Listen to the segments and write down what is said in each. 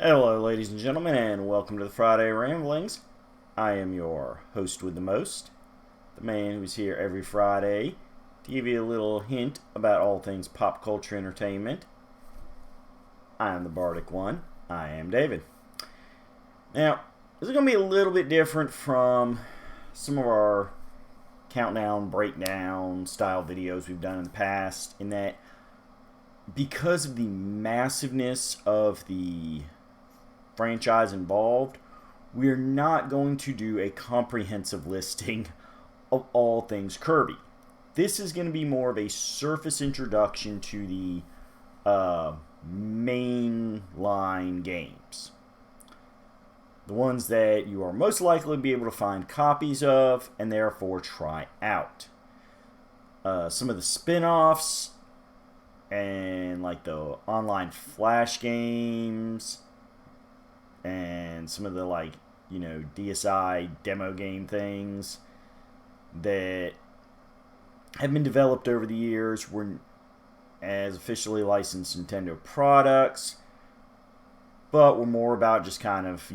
Hello, ladies and gentlemen, and welcome to the Friday Ramblings. I am your host with the most, the man who's here every Friday to give you a little hint about all things pop culture entertainment. I am the Bardic one. I am David. Now, this is going to be a little bit different from some of our countdown, breakdown style videos we've done in the past, in that because of the massiveness of the franchise involved, we're not going to do a comprehensive listing of all things Kirby. This is going to be more of a surface introduction to the mainline games. The ones that you are most likely to be able to find copies of and therefore try out. Some of the spin-offs and like the online flash games and some of the DSi demo game things that have been developed over the years were as officially licensed Nintendo products, but were more about just kind of,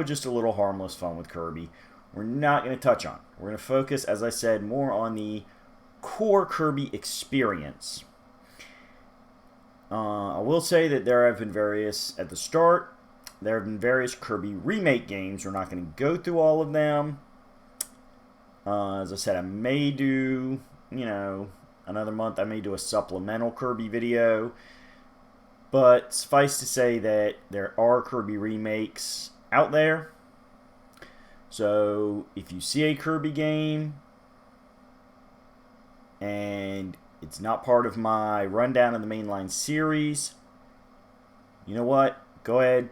just a little harmless fun with Kirby. We're not going to touch on. We're going to focus, as I said, more on the core Kirby experience. I will say that there have been various Kirby remake games. We're not going to go through all of them. As I said, I may do, another month, I may do a supplemental Kirby video. But suffice to say that there are Kirby remakes out there. So if you see a Kirby game and it's not part of my rundown of the mainline series, you know what? Go ahead.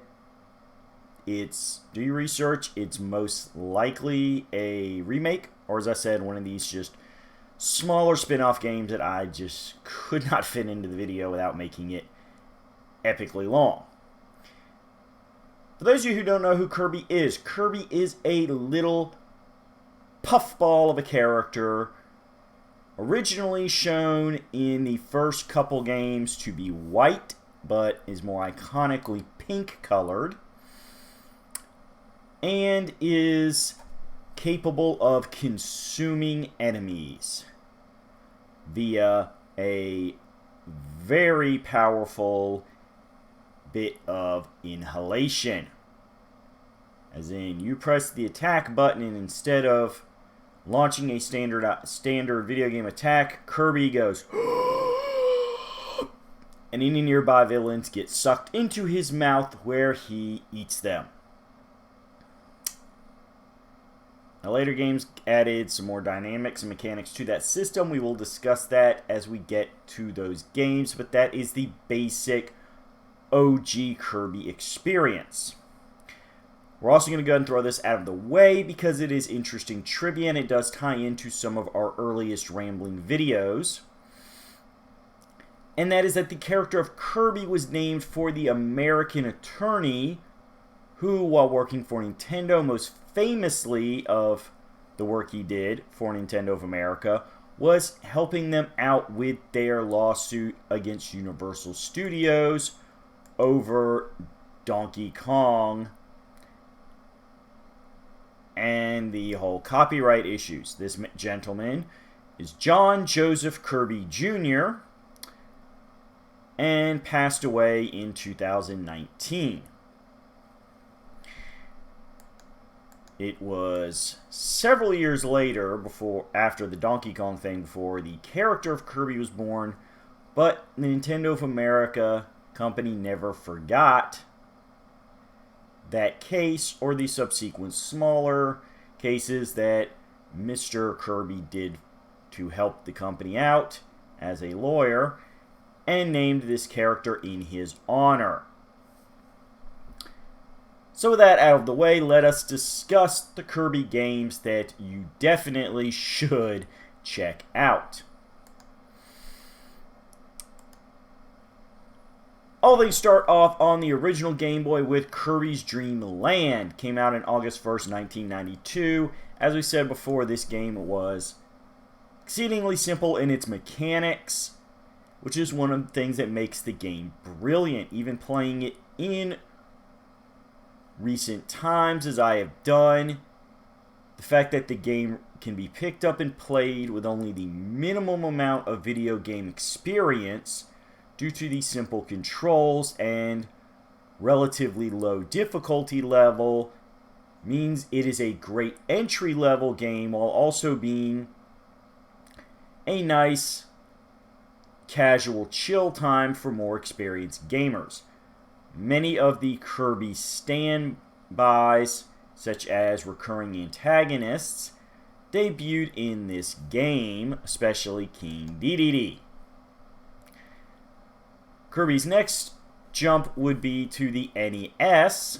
Do your research. It's most likely a remake, or as I said, one of these just smaller spin-off games that I just could not fit into the video without making it epically long. For those of you who don't know who Kirby is a little puffball of a character, originally shown in the first couple games to be white, but is more iconically pink colored, and is capable of consuming enemies via a very powerful bit of inhalation. As in, you press the attack button and instead of launching a standard video game attack, Kirby goes and any nearby villains get sucked into his mouth where he eats them. Now, later games added some more dynamics and mechanics to that system. We will discuss that as we get to those games, but that is the basic OG Kirby experience. We're also going to go ahead and throw this out of the way because it is interesting trivia and it does tie into some of our earliest rambling videos. And that is that the character of Kirby was named for the American attorney who, while working for Nintendo, most famously of the work he did for Nintendo of America, was helping them out with their lawsuit against Universal Studios over Donkey Kong and the whole copyright issues. This gentleman is John Joseph Kirby Jr. and passed away in 2019. It was several years later, after the Donkey Kong thing, before the character of Kirby was born, but the Nintendo of America company never forgot that case or the subsequent smaller cases that Mr. Kirby did to help the company out as a lawyer, and named this character in his honor. So with that out of the way, let us discuss the Kirby games that you definitely should check out. All things start off on the original Game Boy with Kirby's Dreamland. Came out on August 1st, 1992. As we said before, this game was exceedingly simple in its mechanics, which is one of the things that makes the game brilliant. Even playing it in recent times, as I have done, the fact that the game can be picked up and played with only the minimum amount of video game experience due to the simple controls and relatively low difficulty level means it is a great entry-level game while also being a nice casual chill time for more experienced gamers. Many of the Kirby standbys, such as recurring antagonists, debuted in this game, especially King Dedede. Kirby's next jump would be to the NES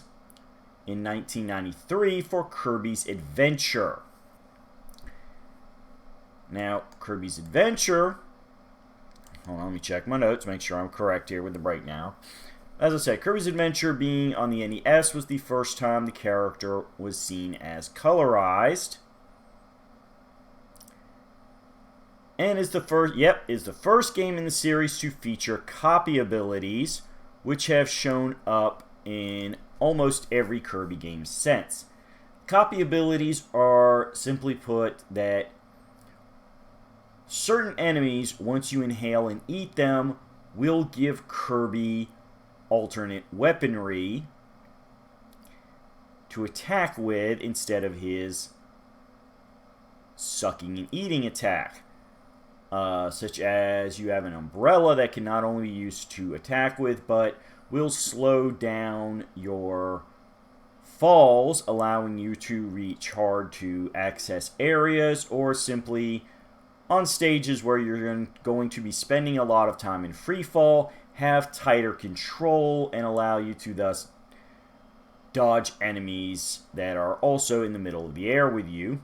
in 1993 for Kirby's Adventure. Now, Kirby's Adventure, hold on, let me check my notes, make sure I'm correct here with the breakdown. As I said, Kirby's Adventure being on the NES was the first time the character was seen as colorized. And is the first game in the series to feature copy abilities, which have shown up in almost every Kirby game since. Copy abilities are, simply put, that certain enemies, once you inhale and eat them, will give Kirby alternate weaponry to attack with instead of his sucking and eating attack. Such as you have an umbrella that can not only be used to attack with, but will slow down your falls, allowing you to reach hard to access areas, or simply on stages where you're going to be spending a lot of time in free fall, have tighter control and allow you to thus dodge enemies that are also in the middle of the air with you.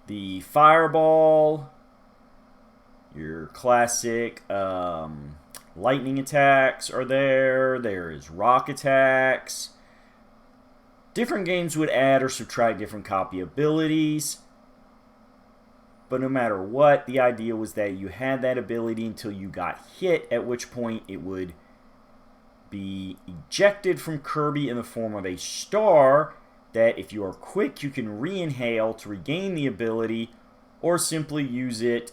The fireball, your classic lightning attacks are there. There is rock attacks. Different games would add or subtract different copy abilities. But no matter what, the idea was that you had that ability until you got hit, at which point it would be ejected from Kirby in the form of a star that, if you are quick, you can re-inhale to regain the ability, or simply use it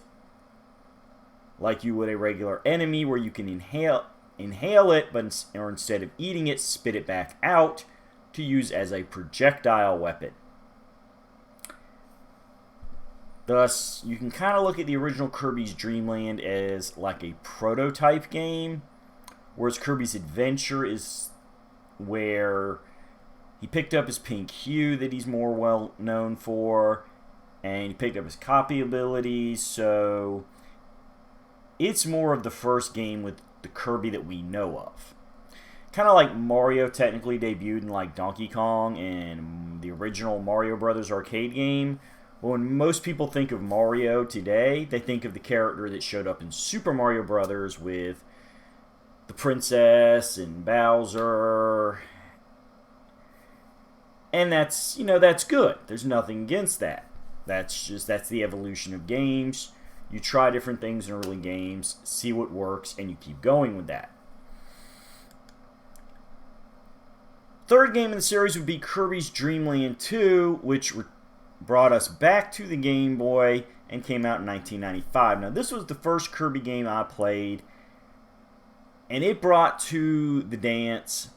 like you would a regular enemy, where you can inhale it, or instead of eating it, spit it back out to use as a projectile weapon. Thus, you can kind of look at the original Kirby's Dreamland as like a prototype game, whereas Kirby's Adventure is where he picked up his pink hue that he's more well known for, and he picked up his copy abilities, so it's more of the first game with the Kirby that we know of. Kind of like Mario technically debuted in like Donkey Kong and the original Mario Brothers arcade game. But when most people think of Mario today, they think of the character that showed up in Super Mario Brothers with the princess and Bowser. And that's good. There's nothing against that. That's the evolution of games. You try different things in early games, see what works, and you keep going with that. Third game in the series would be Kirby's Dreamland 2, which brought us back to the Game Boy and came out in 1995. Now, this was the first Kirby game I played, and it brought to the dance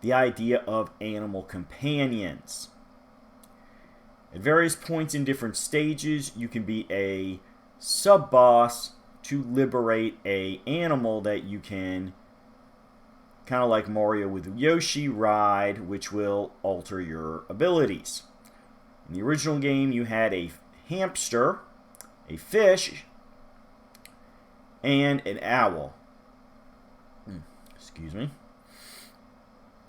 the idea of animal companions. At various points in different stages, you can be a sub-boss to liberate an animal that you can, kind of like Mario with Yoshi, ride, which will alter your abilities. In the original game, you had a hamster, a fish, and an owl. Excuse me.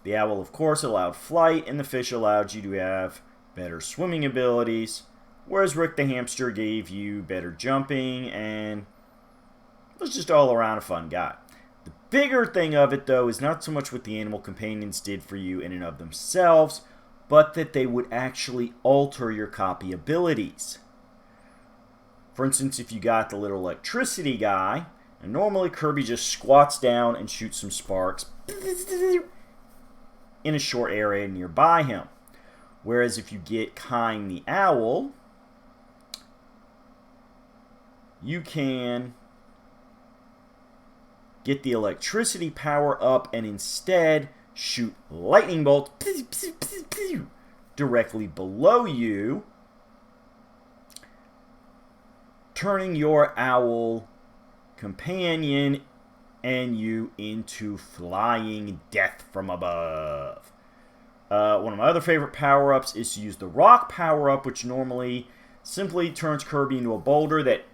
The owl, of course, allowed flight, and the fish allowed you to have better swimming abilities, whereas Rick the hamster gave you better jumping, and was just all around a fun guy. The bigger thing of it, though, is not so much what the animal companions did for you in and of themselves, but that they would actually alter your copy abilities. For instance, if you got the little electricity guy, and normally Kirby just squats down and shoots some sparks in a short area nearby him. Whereas if you get Kine the Owl, you can get the electricity power up and instead shoot lightning bolts directly below you, turning your owl companion and you into flying death from above. One of my other favorite power-ups is to use the rock power-up, which normally simply turns Kirby into a boulder that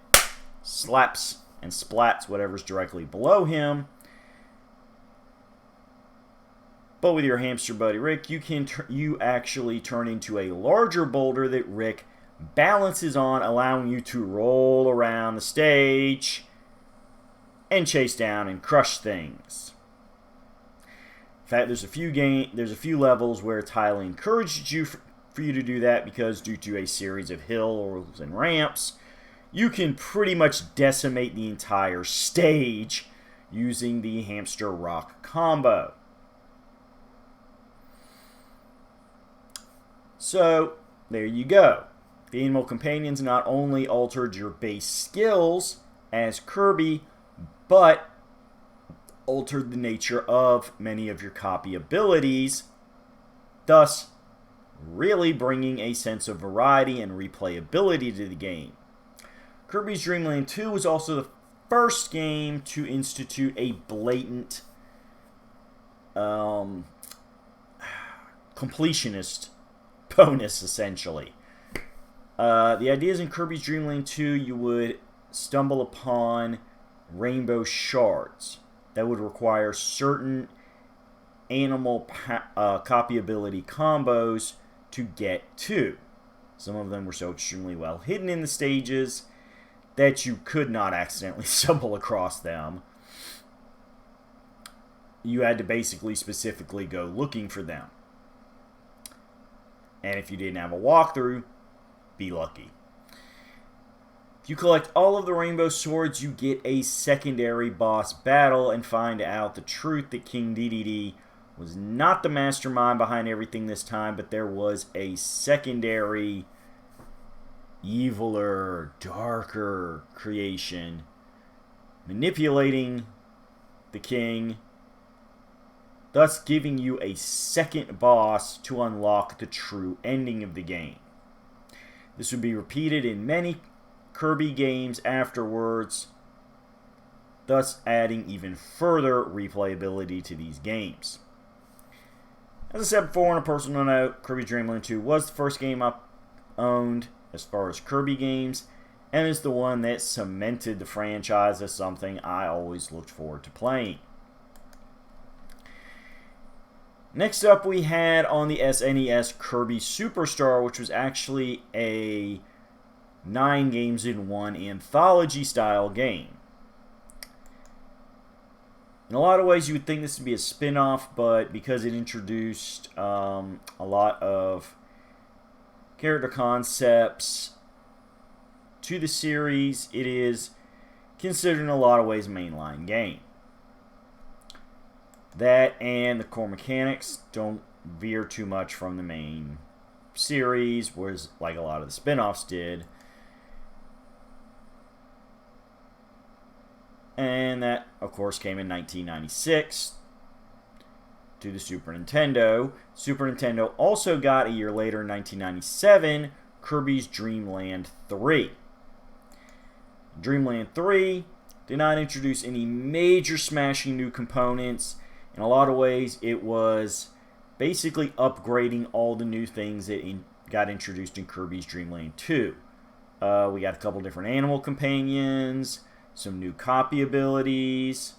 slaps and splats whatever's directly below him. But with your hamster buddy Rick, you actually turn into a larger boulder that Rick balances on, allowing you to roll around the stage and chase down and crush things. In fact, there's a few levels where it's highly encouraged for you to do that, because due to a series of hills and ramps, you can pretty much decimate the entire stage using the hamster rock combo. So, there you go. The Animal Companions not only altered your base skills as Kirby, but altered the nature of many of your copy abilities, thus really bringing a sense of variety and replayability to the game. Kirby's Dreamland 2 was also the first game to institute a blatant completionist bonus, essentially. The idea is in Kirby's Dreamland 2, you would stumble upon rainbow shards that would require certain animal copy ability combos to get to. Some of them were so extremely well hidden in the stages that you could not accidentally stumble across them. You had to basically specifically go looking for them. And if you didn't have a walkthrough, be lucky. If you collect all of the rainbow swords, you get a secondary boss battle and find out the truth that King Dedede was not the mastermind behind everything this time, but there was a secondary, eviler, darker creation manipulating the king, thus giving you a second boss to unlock the true ending of the game. This would be repeated in many Kirby games afterwards, thus adding even further replayability to these games. As I said before, on a personal note, Kirby Dreamland 2 was the first game I owned as far as Kirby games, and is the one that cemented the franchise as something I always looked forward to playing. Next up, we had on the SNES Kirby Superstar, which was actually a 9 games in 1 anthology style game. In a lot of ways, you would think this would be a spin-off, but because it introduced a lot of character concepts to the series, it is considered in a lot of ways a mainline game. That and the core mechanics don't veer too much from the main series, whereas like a lot of the spin-offs did. And that, of course, came in 1996 to the Super Nintendo. Super Nintendo also got, a year later in 1997, Kirby's Dreamland 3. Dreamland 3 did not introduce any major smashing new components. In a lot of ways, it was basically upgrading all the new things that got introduced in Kirby's Dreamland 2. We got a couple different animal companions, some new copy abilities,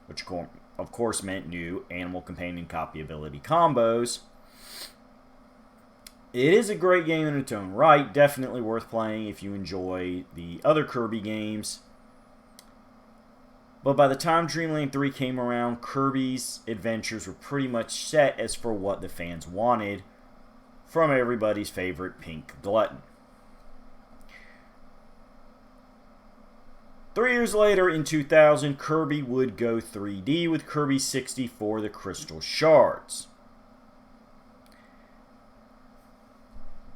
which of course meant new animal companion copy ability combos. It is a great game in its own right, definitely worth playing if you enjoy the other Kirby games. But by the time Dreamland 3 came around, Kirby's adventures were pretty much set as for what the fans wanted from everybody's favorite pink glutton. 3 years later, in 2000, Kirby would go 3D with Kirby 64, The Crystal Shards.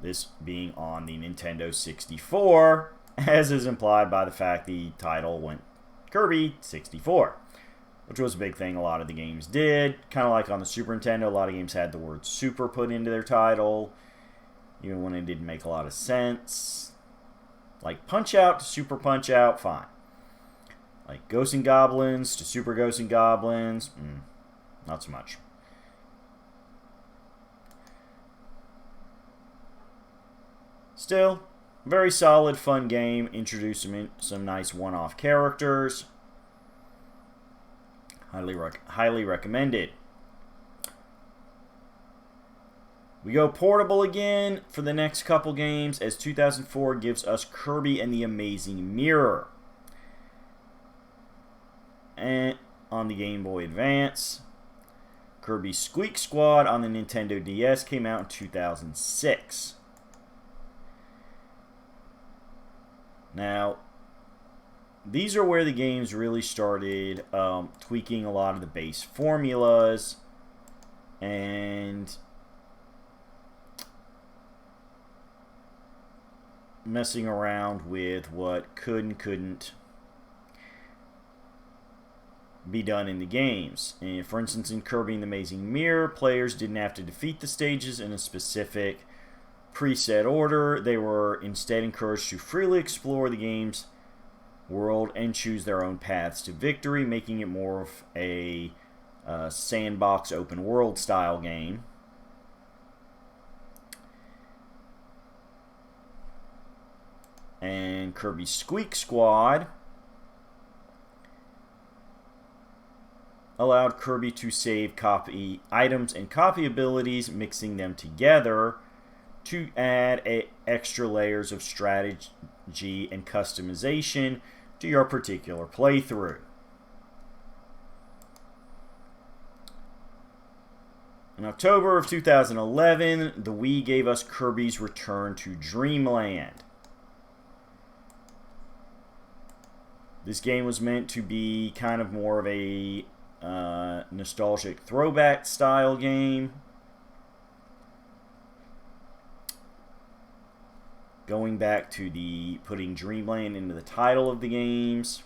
This being on the Nintendo 64, as is implied by the fact the title went Kirby 64, which was a big thing a lot of the games did. Kind of like on the Super Nintendo, a lot of games had the word Super put into their title, even when it didn't make a lot of sense. Like Punch-Out to Super Punch-Out, fine. Like Ghosts and Goblins to Super Ghosts and Goblins, not so much. Still, very solid, fun game. Introduced some nice one-off characters. Highly recommended. We go portable again for the next couple games, as 2004 gives us Kirby and the Amazing Mirror. And on the Game Boy Advance, Kirby Squeak Squad on the Nintendo DS came out in 2006. Now, these are where the games really started tweaking a lot of the base formulas and messing around with what could and couldn't be done in the games. And for instance, in Kirby and the Amazing Mirror, players didn't have to defeat the stages in a specific preset order. They were instead encouraged to freely explore the game's world and choose their own paths to victory, making it more of a sandbox open world style game. And Kirby Squeak Squad allowed Kirby to save copy items and copy abilities, mixing them together to add extra layers of strategy and customization to your particular playthrough. In October of 2011, the Wii gave us Kirby's Return to Dreamland. This game was meant to be kind of more of a nostalgic throwback style game, going back to the putting Dreamland into the title of the games,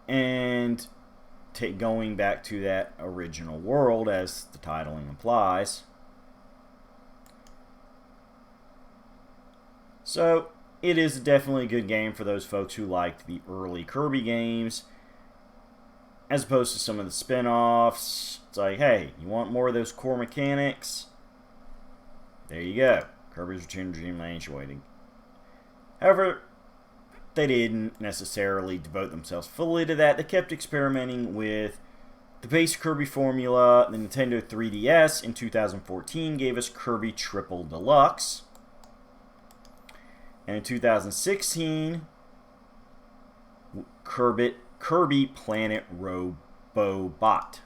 and going back to that original world, as the titling implies. So it is definitely a good game for those folks who liked the early Kirby games, as opposed to some of the spin-offs. It's like, hey, you want more of those core mechanics? There you go. Kirby's Return to Dreamland waiting. However, they didn't necessarily devote themselves fully to that. They kept experimenting with the base Kirby formula. The Nintendo 3DS in 2014 gave us Kirby Triple Deluxe. And in 2016, Kirby Planet Robobot.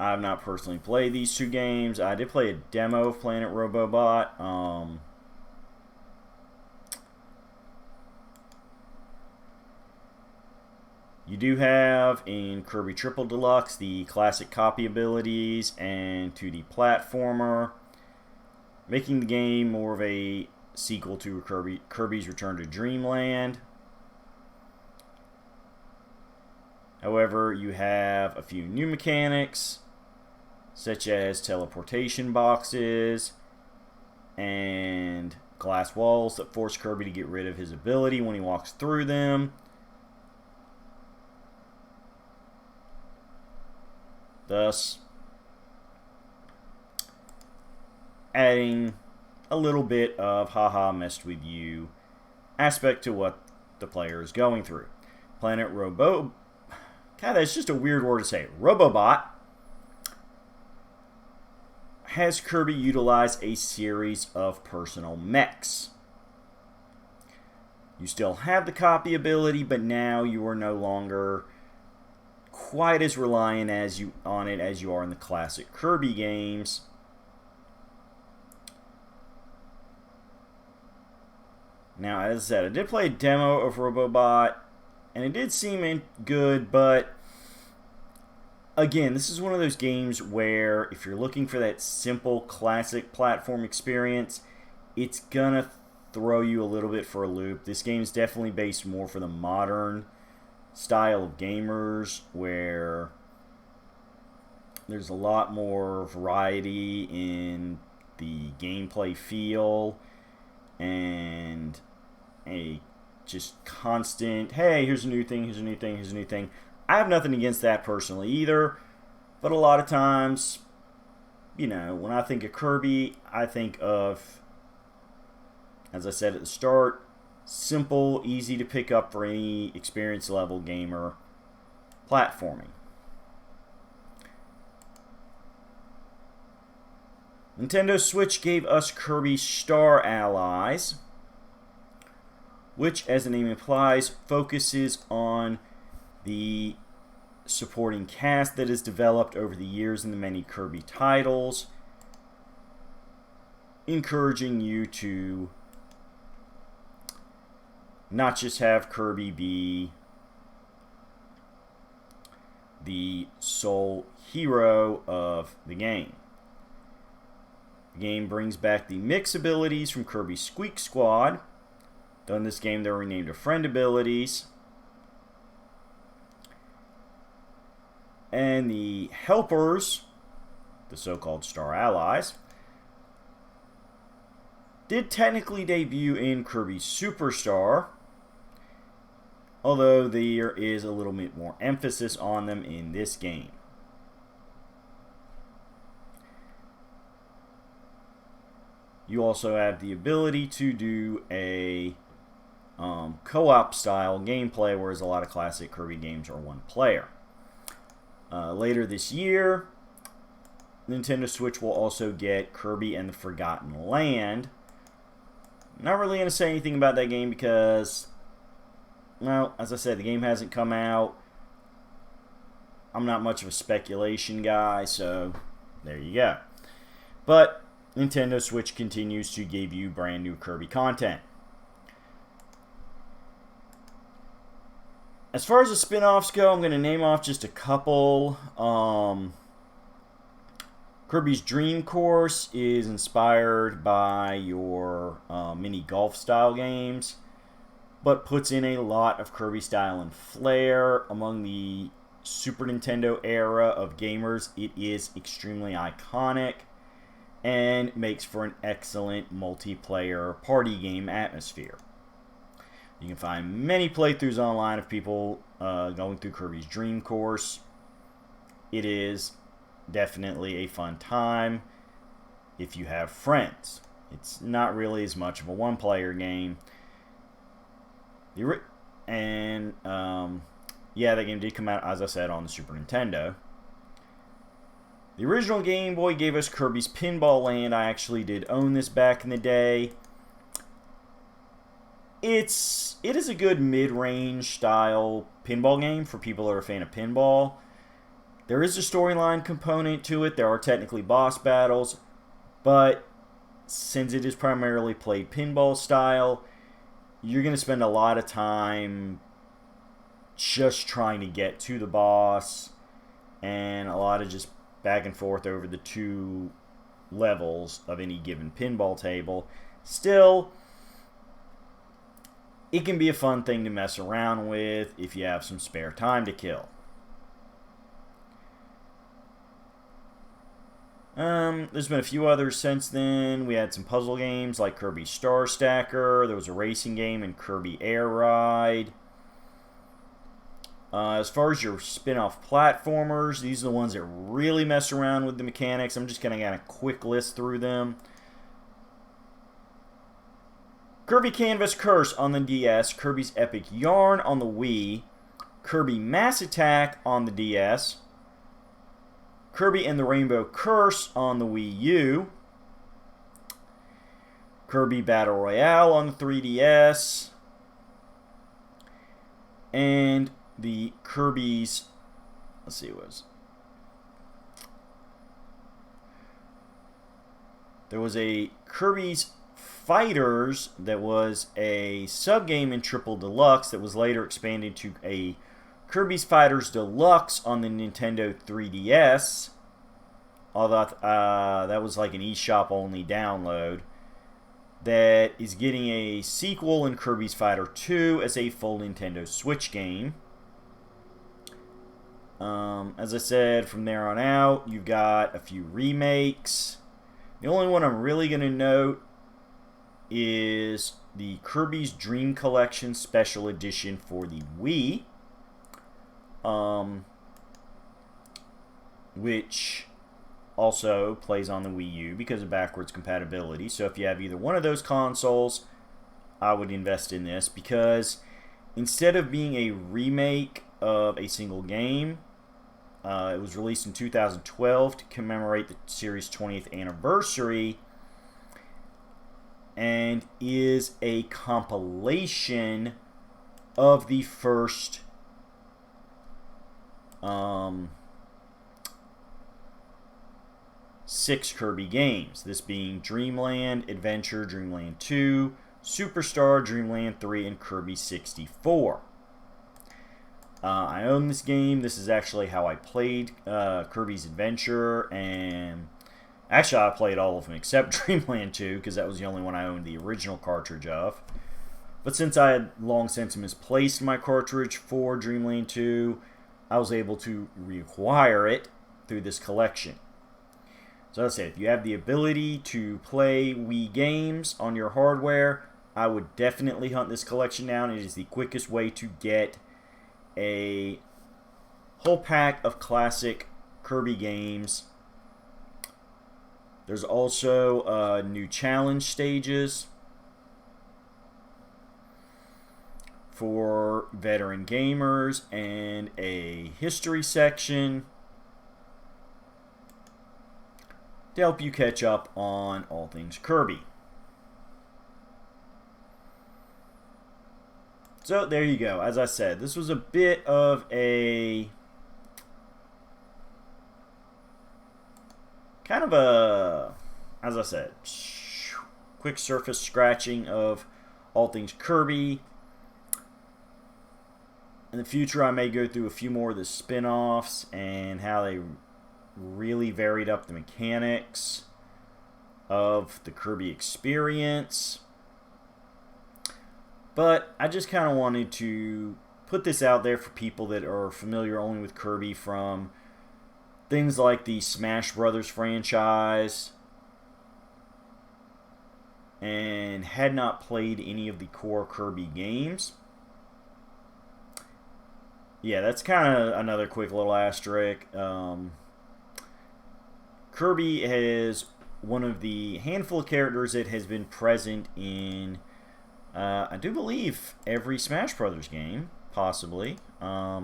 I've not personally played these two games. I did play a demo of Planet Robobot. You do have in Kirby Triple Deluxe the classic copy abilities and 2D platformer, making the game more of a sequel to Kirby's Return to Dreamland. However, you have a few new mechanics, such as teleportation boxes and glass walls that force Kirby to get rid of his ability when he walks through them. Thus, adding a little bit of haha messed with you aspect to what the player is going through. Planet Robo... God, that's just a weird word to say. Robobot has Kirby utilize a series of personal mechs. You still have the copy ability, but now you are no longer quite as reliant on it as you are in the classic Kirby games. Now, as I said, I did play a demo of Robobot, and it did seem good, but again, this is one of those games where if you're looking for that simple, classic platform experience, it's gonna throw you a little bit for a loop. This game is definitely based more for the modern style of gamers, where there's a lot more variety in the gameplay feel and a just constant, hey, here's a new thing, here's a new thing, here's a new thing. I have nothing against that personally either, but a lot of times, you know, when I think of Kirby, I think of, as I said at the start, simple, easy to pick up for any experience level gamer platforming. Nintendo Switch gave us Kirby Star Allies, which, as the name implies, focuses on the supporting cast that is developed over the years in the many Kirby titles, encouraging you to not just have Kirby be the sole hero of the game. The game brings back the mix abilities from Kirby's Squeak Squad. Though in this game they were renamed to Friend abilities. And the helpers, the so-called Star Allies, did technically debut in Kirby Superstar, although there is a little bit more emphasis on them in this game. You also have the ability to do a co-op style gameplay, whereas a lot of classic Kirby games are one player. Later this year, Nintendo Switch will also get Kirby and the Forgotten Land. Not really going to say anything about that game because, well, as I said, the game hasn't come out. I'm not much of a speculation guy, so there you go. But Nintendo Switch continues to give you brand new Kirby content. As far as the spin-offs go, I'm going to name off just a couple. Kirby's Dream Course is inspired by your mini golf style games, but puts in a lot of Kirby style and flair. Among the Super Nintendo era of gamers, it is extremely iconic and makes for an excellent multiplayer party game atmosphere. You can find many playthroughs online of people going through Kirby's Dream Course. It is definitely a fun time if you have friends. It's not really as much of a one-player game. Yeah, that game did come out, as I said, on the Super Nintendo. The original Game Boy gave us Kirby's Pinball Land. I actually did own this back in the day. It is a good mid-range style pinball game for people that are a fan of pinball. There is a storyline component to it. There are technically boss battles, but since it is primarily played pinball style, you're going to spend a lot of time just trying to get to the boss, and a lot of just back and forth over the two levels of any given pinball table. Still, it can be a fun thing to mess around with if you have some spare time to kill. There's been a few others since then. We had some puzzle games like Kirby Star Stacker. There was a racing game in Kirby Air Ride. As far as your spin-off platformers, these are the ones that really mess around with the mechanics. I'm just going to kind of quick list through them. Kirby Canvas Curse on the DS, Kirby's Epic Yarn on the Wii, Kirby Mass Attack on the DS, Kirby and the Rainbow Curse on the Wii U, Kirby Battle Royale on the 3DS, and the Kirby's, let's see, there was a Kirby's Fighters that was a sub-game in Triple Deluxe that was later expanded to a Kirby's Fighters Deluxe on the Nintendo 3DS. Although that was like an eShop only download. That is getting a sequel in Kirby's Fighter 2 as a full Nintendo Switch game. As I said, from there on out, you've got a few remakes. The only one I'm really going to note is the Kirby's Dream Collection Special Edition for the Wii, which also plays on the Wii U because of backwards compatibility. So if you have either one of those consoles, I would invest in this, because instead of being a remake of a single game, it was released in 2012 to commemorate the series' 20th anniversary, and is a compilation of the first six Kirby games. This being Dreamland, Adventure, Dreamland 2, Superstar, Dreamland 3, and Kirby 64. I own this game. This is actually how I played Kirby's Adventure, and actually I played all of them except Dreamland 2, because that was the only one I owned the original cartridge of. But since I had long since misplaced my cartridge for Dreamland 2, I was able to reacquire it through this collection. So as I said, if you have the ability to play Wii games on your hardware, I would definitely hunt this collection down. It is the quickest way to get a whole pack of classic Kirby games. There's also new challenge stages for veteran gamers and a history section to help you catch up on all things Kirby. So there you go. As I said, this was a bit of a kind of a, as I said, quick surface scratching of all things Kirby. In the future, I may go through a few more of the spin-offs and how they really varied up the mechanics of the Kirby experience. But I just kind of wanted to put this out there for people that are familiar only with Kirby from things like the Smash Brothers franchise and had not played any of the core Kirby games. Yeah, that's kind of another quick little asterisk. Kirby is one of the handful of characters that has been present in I do believe every Smash Brothers game, possibly. Let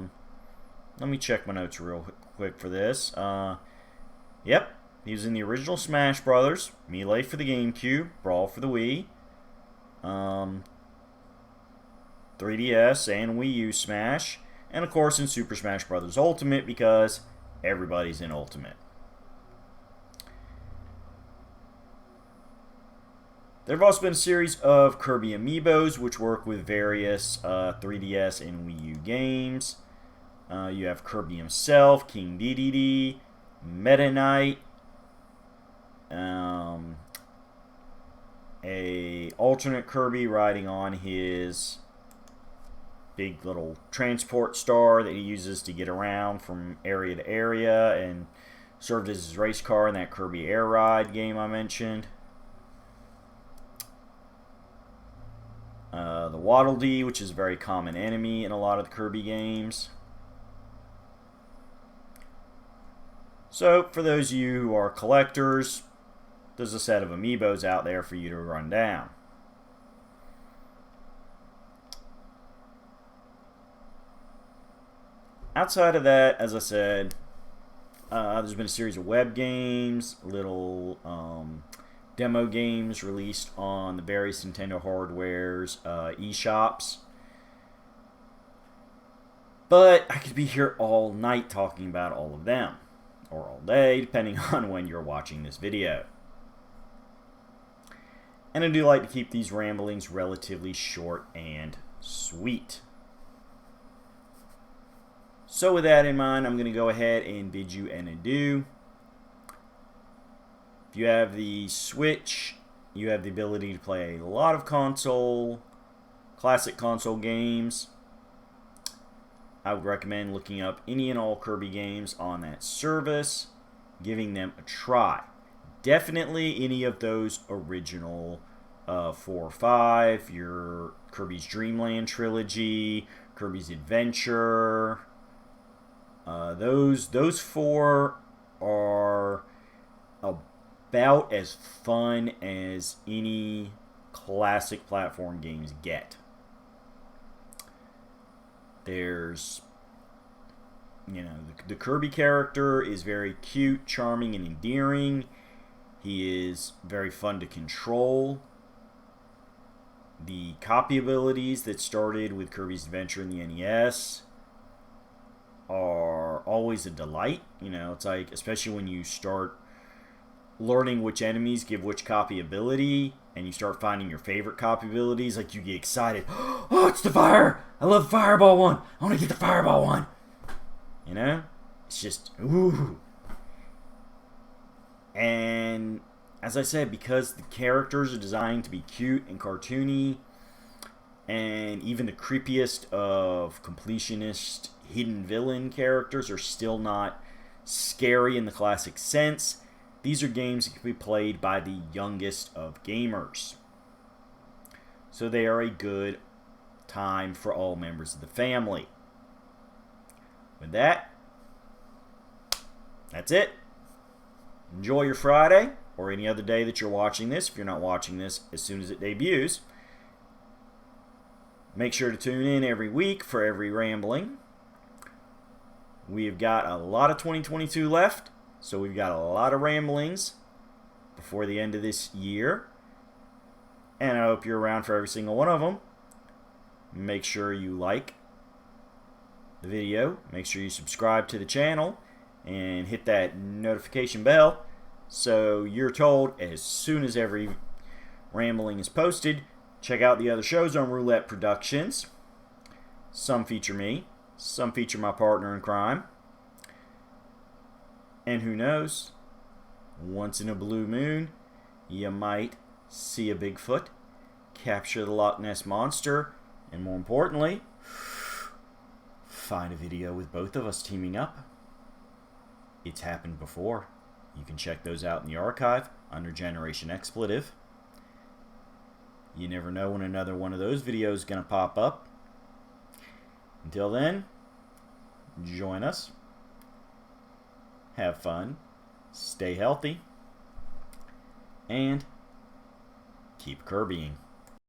me check my notes real quick for this. Yep, he was in the original Smash Brothers, Melee for the GameCube, Brawl for the Wii, 3DS and Wii U Smash, and of course in Super Smash Bros. Ultimate, because everybody's in Ultimate. There have also been a series of Kirby Amiibos, which work with various 3DS and Wii U games. You have Kirby himself, King Dedede, Meta Knight, a alternate Kirby riding on his big little transport star that he uses to get around from area to area, and served as his race car in that Kirby Air Ride game I mentioned. The Waddle Dee, which is a very common enemy in a lot of the Kirby games. So, for those of you who are collectors, there's a set of Amiibos out there for you to run down. Outside of that, as I said, there's been a series of web games, little demo games released on the various Nintendo hardware's eShops. But I could be here all night talking about all of them, or all day, depending on when you're watching this video. And I do like to keep these ramblings relatively short and sweet. So with that in mind, I'm going to go ahead and bid you an adieu. If you have the Switch, you have the ability to play a lot of classic console games. I would recommend looking up any and all Kirby games on that service, giving them a try. Definitely any of those original 4 or 5, your Kirby's Dreamland trilogy, Kirby's Adventure. Those 4 are about as fun as any classic platform games get. There's, the Kirby character is very cute, charming, and endearing. He is very fun to control. The copy abilities that started with Kirby's Adventure in the NES are always a delight. It's like, especially when you start learning which enemies give which copy ability, and you start finding your favorite copy abilities, like you get excited. Oh, it's the fire! I love the fireball one! I want to get the fireball one! It's just, ooh. And as I said, because the characters are designed to be cute and cartoony, and even the creepiest of completionist hidden villain characters are still not scary in the classic sense, these are games that can be played by the youngest of gamers. So they are a good time for all members of the family. With that, that's it. Enjoy your Friday, or any other day that you're watching this, if you're not watching this as soon as it debuts. Make sure to tune in every week for every rambling. We've got a lot of 2022 left, so we've got a lot of ramblings before the end of this year. And I hope you're around for every single one of them. Make sure you like the video. Make sure you subscribe to the channel and hit that notification bell so you're told as soon as every rambling is posted. Check out the other shows on Roulette Productions. Some feature me, some feature my partner in crime. And who knows, once in a blue moon, you might see a Bigfoot, capture the Loch Ness Monster, and more importantly, find a video with both of us teaming up. It's happened before. You can check those out in the archive under Generation Expletive. You never know when another one of those videos is going to pop up. Until then, join us. Have fun. Stay healthy. And keep Kirbying.